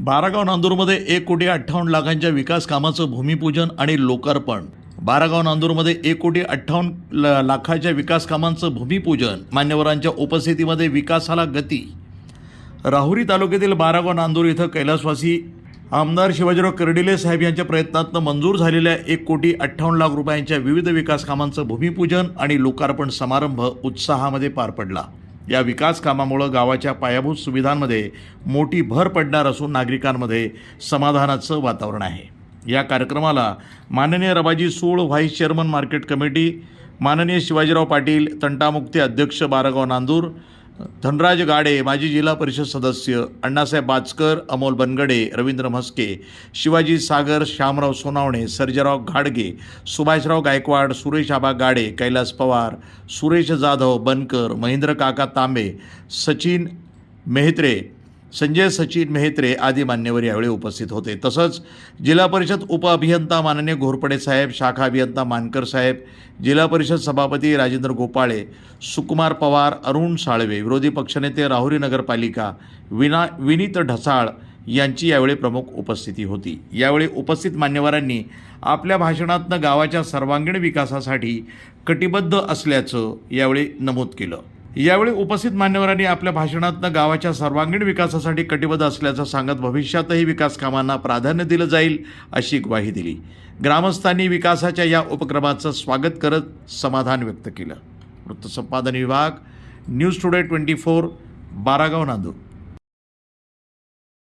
बारागाव नांदूरमध्ये 1,58,00,000च्या विकास कामाचं भूमिपूजन आणि लोकार्पण। बारागाव नांदूरमध्ये 1,58,00,000च्या विकास कामांचं भूमिपूजन, मान्यवरांच्या उपस्थितीमध्ये विकासाला गती। राहुरी तालुक्यातील बारागाव नांदूर इथं कैलासवासी आमदार शिवाजीराव कर्डिले साहेब यांच्या प्रयत्नातून मंजूर झालेल्या 1,58,00,000 रुपयांच्या विविध विकास कामांचं भूमिपूजन आणि लोकार्पण समारंभ उत्साहामध्ये पार पडला। या विकास कामामुळे गावाच्या पायाभूत सुविधांमध्ये मोठी भर पडणार असून नागरिकांमध्ये समाधानाचं वातावरण आहे। या कार्यक्रमाला माननीय रबाजी सूळ व्हाईस चेअरमन मार्केट कमिटी, माननीय शिवाजीराव पाटील तंटामुक्ती अध्यक्ष बारागाव नांदूर, धनराज गाडे माजी जिल्हा परिषद सदस्य, अण्णासाहेब बाचकर, अमोल बनगडे, रवींद्र म्हस्के, शिवाजी सागर, श्यामराव सोनावणे, सर्जेराव घाडगे, सुभाषराव गायकवाड, सुरेश आबा गाडे, कैलास पवार, सुरेश जाधव बनकर, महेंद्र काका तांबे, सचिन मेहत्रे, संजय सचिन मेहत्रे आदी मान्यवर यावेळी उपस्थित होते। तसंच जिल्हा परिषद उपअभियंता माननीय घोरपडे साहेब, शाखा अभियंता मानकर साहेब, जिल्हा परिषद सभापती राजेंद्र गोपाळे, सुकुमार पवार, अरुण साळवे, विरोधी पक्षनेते राहुरी नगरपालिका विनीत ढसाळ यांची यावेळी प्रमुख उपस्थिती होती। यावेळी उपस्थित मान्यवरांनी आपल्या भाषणातून गावाच्या सर्वांगीण विकासासाठी कटिबद्ध असल्याचं यावेळी नमूद केलं। यावेळी उपस्थित मान्यवरांनी आपल्या भाषणातून गावाच्या सर्वांगीण विकासासाठी कटिबद्ध असल्याचं सांगत भविष्यातही विकास कामांना प्राधान्य दिलं जाईल अशी ग्वाही दिली। ग्रामस्थांनी विकासाच्या या उपक्रमाचं स्वागत करत समाधान व्यक्त केलं। वृत्तसंपादन विभाग, न्यूज टुडे 24, बारागाव नांदूर।